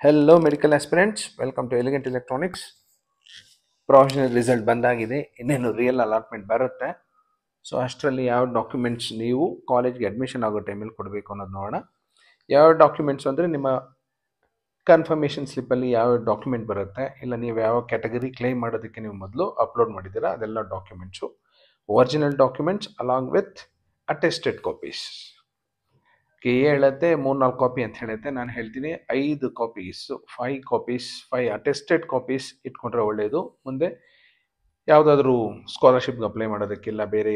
Hello medical aspirants, welcome to Elegant Electronics. Provisional result ಬಂದಾಗಿದೆ, ಇನ್ನೇನು real allotment ಬರುತ್ತೆ. So ಅಷ್ಟರಲ್ಲಿ ಯಾವ ಡಾಕ್ಯುಮೆಂಟ್ಸ್ ನೀವು ಕಾಲೇಜ್ಗೆ ಅಡ್ಮಿಷನ್ ಆಗೋ ಟೈಮಲ್ಲಿ ಕೊಡಬೇಕು ಅನ್ನೋದು ನೋಡೋಣ. ಯಾವ ಡಾಕ್ಯುಮೆಂಟ್ಸ್ ಅಂದರೆ ನಿಮ್ಮ ಕನ್ಫರ್ಮೇಷನ್ ಸ್ಲಿಪ್ಪಲ್ಲಿ ಯಾವ ಡಾಕ್ಯುಮೆಂಟ್ ಬರುತ್ತೆ, ಇಲ್ಲ ನೀವು ಯಾವ ಕ್ಯಾಟಗರಿ ಕ್ಲೈಮ್ ಮಾಡೋದಕ್ಕೆ ನೀವು ಮೊದಲು ಅಪ್ಲೋಡ್ ಮಾಡಿದ್ದೀರಾ ಅದೆಲ್ಲ documents, original documents along with attested copies. ಹೇಳುತ್ತೆ 3-4 ಕಾಪಿ ಅಂತ ಹೇಳುತ್ತೆ, ನಾನು ಹೇಳ್ತೀನಿ 5 ಕಾಪೀಸ್, 5 ಕಾಪೀಸ್, 5 ಅಟೆಸ್ಟೆಡ್ ಕಾಪೀಸ್ ಇಟ್ಕೊಂಡ್ರೆ ಒಳ್ಳೆಯದು. ಮುಂದೆ ಯಾವುದಾದ್ರೂ ಸ್ಕಾಲರ್ಶಿಪ್ಗೆ ಅಪ್ಲೈ ಮಾಡೋದಕ್ಕಿಲ್ಲ, ಬೇರೆ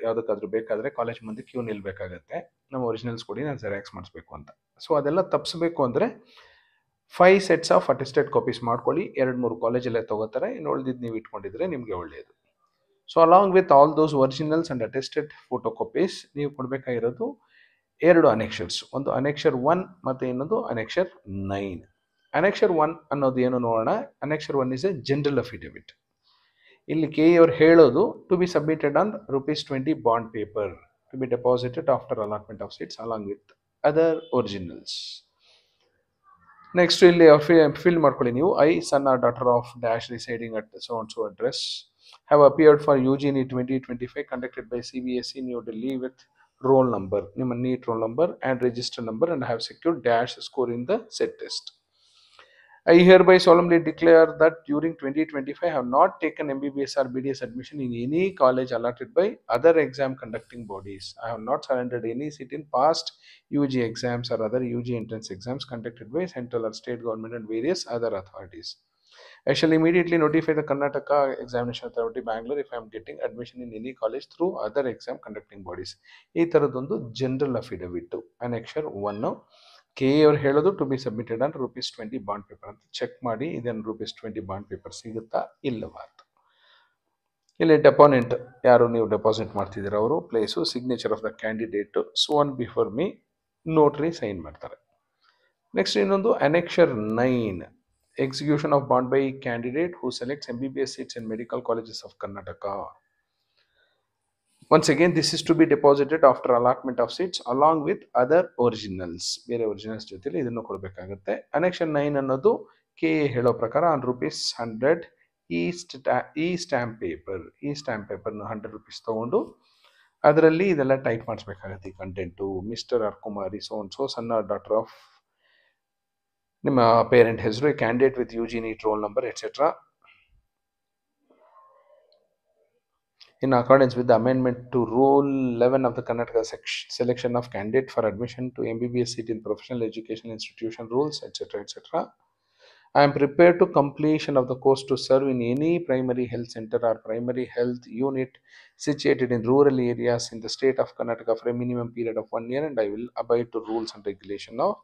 ಯಾವುದಕ್ಕಾದ್ರೂ ಬೇಕಾದರೆ ಕಾಲೇಜ್ ಮುಂದೆ ಕ್ಯೂ ನಿಲ್ಲಬೇಕಾಗತ್ತೆ, ನಮ್ಮ ಒರಿಜಿನಲ್ಸ್ ಕೊಡಿ ನಾನು ಜೆರಾಕ್ಸ್ ಮಾಡಿಸ್ಬೇಕು ಅಂತ. ಸೊ ಅದೆಲ್ಲ ತಪ್ಪಿಸ್ಬೇಕು ಅಂದರೆ 5 ಸೆಟ್ಸ್ ಆಫ್ ಅಟೆಸ್ಟೆಡ್ ಕಾಪೀಸ್ ಮಾಡ್ಕೊಳ್ಳಿ. 2-3 ಕಾಲೇಜಲ್ಲೇ ತೊಗೋತಾರೆ, ಇನ್ನು ಉಳಿದಿದ್ದು ನೀವು ಇಟ್ಕೊಂಡಿದ್ರೆ ನಿಮಗೆ ಒಳ್ಳೆಯದು. So along with all those originals and attested photo copies ನೀವು ಕೊಡಬೇಕಾಗಿರೋದು 2 ಅನೆಕ್ಷರ್ಸ್, ಒಂದು ಅನೆಕ್ಷರ್ 1 ಮತ್ತು ಇನ್ನೊಂದು ಅನೆಕ್ಷರ್ 9. ಅನೆಕ್ಷರ್ 1 ಅನ್ನೋದು ಏನು ನೋಡೋಣ. Annexure 1 is a general affidavit. ಇಲ್ಲಿ ಕೆ ಅವ್ರು ಹೇಳೋದು to be submitted on ₹20 bond paper to be deposited after allotment of seats along with other originals. Next ಇಲ್ಲಿ ಫಿಲ್ ಮಾಡ್ಕೊಳ್ಳಿ ನೀವು. I son or daughter of dash residing at so and so address have appeared for UG NEET 2025 conducted by CBSE New Delhi with roll number, ನಿಮ್ಮ NEET roll number and register number, and have secured dash score in the set test. I hereby solemnly declare that during 2025 I have not taken MBBS or BDS admission in any college allotted by other exam conducting bodies. I have not surrendered any seat in past UG exams or other UG entrance exams conducted by central or state government and various other authorities. I shall immediately notify the Karnataka Examination Authority Bangalore if I am getting admission in any college through other exam conducting bodies. ಈ ಥರದೊಂದು general affidavit annexure 1. ಕೆ ಅವ್ರು ಹೇಳೋದು to be submitted on ₹20 bond paper ಅಂತ check ಮಾಡಿ, ಇದೇನು ₹20 bond paper ಸಿಗುತ್ತಾ ಇಲ್ಲವಾ ಅಂತ. ಇಲ್ಲಿ ಡೆಪಾನೆಂಟ್ ಯಾರು ನೀವು ಡೆಪಾಸಿಟ್ ಮಾಡ್ತಿದ್ದೀರ ಅವರು, place, signature of the candidate, sworn before me, notary sign ಮಾಡ್ತಾರೆ. ನೆಕ್ಸ್ಟ್ ಇನ್ನೊಂದು annexure 9, execution of bond by candidate who selects MBBS seats in medical colleges of Karnataka. Once again, this is to be deposited after allotment of seats along with other originals. ಬೇರೆ originals ಜೊತೆಲಿ ಇದನ್ನು ಕೊಡಬೇಕಾಗುತ್ತೆ. Annexure 9 ಅನ್ನೋದು K ಹೇಳೋ ಪ್ರಕಾರ on ₹100 ಈ stamp ಪೇಪರ್ನ ₹100 ತಗೊಂಡು ಅದರಲ್ಲಿ ಇದೆಲ್ಲ ಟೈಪ್ ಮಾಡಿಸ್ಬೇಕಾಗತ್ತೆ. ಈ content Mr or Kumari so and so son or daughter of ನಿಮ್ಮ ಪೇರೆಂಟ್ ಹೆಸರು, candidate with UG NEET roll number, etc. In accordance with the amendment to Rule 11 of the Karnataka selection of candidate for admission to MBBS seat in professional education institution rules, etc., etc. I am prepared to completion of the course to serve in any primary health center or primary health unit situated in rural areas in the state of Karnataka for a minimum period of 1 year, and I will abide to rules and regulation of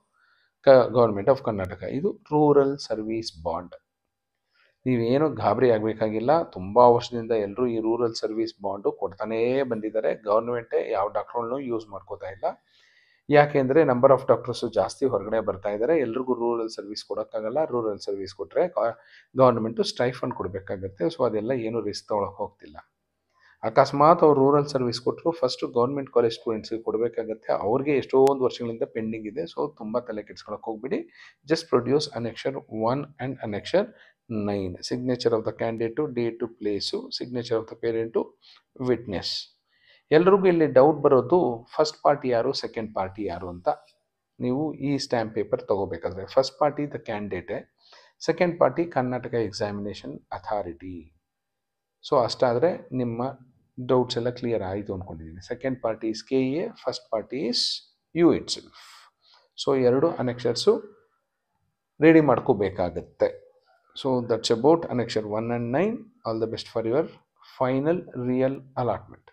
government of Karnataka. ಇದು rural service bond. ನೀವೇನು ಗಾಬರಿ ಆಗಬೇಕಾಗಿಲ್ಲ. ತುಂಬ ವರ್ಷದಿಂದ ಎಲ್ಲರೂ ಈ rural service bond ಕೊಡ್ತಾನೇ ಬಂದಿದ್ದಾರೆ. ಗೌರ್ಮೆಂಟೇ ಯಾವ ಡಾಕ್ಟ್ರುಗಳನ್ನು ಯೂಸ್ ಮಾಡ್ಕೋತಾ ಇಲ್ಲ. ಯಾಕೆಂದರೆ ನಂಬರ್ ಆಫ್ ಡಾಕ್ಟರ್ಸು ಜಾಸ್ತಿ ಹೊರಗಡೆ ಬರ್ತಾ ಇದ್ದಾರೆ. ಎಲ್ರಿಗೂ ರೂರಲ್ ಸರ್ವಿಸ್ ಕೊಡೋಕ್ಕಾಗಲ್ಲ. ರೂರಲ್ ಸರ್ವಿಸ್ ಕೊಟ್ಟರೆ ಗೌರ್ಮೆಂಟು ಸ್ಟೈಫಂಡ್ ಕೊಡಬೇಕಾಗತ್ತೆ. ಸೊ ಅದೆಲ್ಲ ಏನು ರಿಸ್ಕ್ ತೊಗೊಳಕ್ಕೆ ಹೋಗ್ತಿಲ್ಲ. ಅಕಸ್ಮಾತ್ ಅವ್ರು ರೂರಲ್ ಸರ್ವಿಸ್ ಕೊಟ್ಟರು ಫಸ್ಟು ಗೌರ್ಮೆಂಟ್ ಕಾಲೇಜ್ ಸ್ಟೂಡೆಂಟ್ಸ್ಗೆ ಕೊಡಬೇಕಾಗತ್ತೆ. ಅವ್ರಿಗೆ ಎಷ್ಟೊಂದು ವರ್ಷಗಳಿಂದ ಪೆಂಡಿಂಗ್ ಇದೆ. ಸೊ ತುಂಬ ತಲೆ ಕೆಡ್ಸ್ಕೊಳಕ್ಕೆ ಹೋಗ್ಬಿಡಿ. Just produce annexure 1 and annexure 9, signature of the candidate, date, place, signature of the parent, witness. ಎಲ್ರಿಗೂ ಇಲ್ಲಿ ಡೌಟ್ ಬರೋದು ಫಸ್ಟ್ ಪಾರ್ಟಿ ಯಾರು, ಸೆಕೆಂಡ್ ಪಾರ್ಟಿ ಯಾರು ಅಂತ. ನೀವು ಈ ಸ್ಟ್ಯಾಂಪ್ ಪೇಪರ್ ತೊಗೋಬೇಕಾದ್ರೆ ಫಸ್ಟ್ ಪಾರ್ಟಿ ದ ಕ್ಯಾಂಡಿಡೇಟೇ, second party Karnataka examination authority. So ಅಷ್ಟಾದರೆ ನಿಮ್ಮ ಡೌಟ್ಸ್ ಎಲ್ಲ ಕ್ಲಿಯರ್ ಆಯಿತು ಅಂದ್ಕೊಂಡಿದ್ದೀನಿ. Second party is KA, first party is you itself. So 2 annexures ready ಮಾಡ್ಕೋಬೇಕಾಗತ್ತೆ. So that's about annexure 1 and 9. All the best for your final real allotment.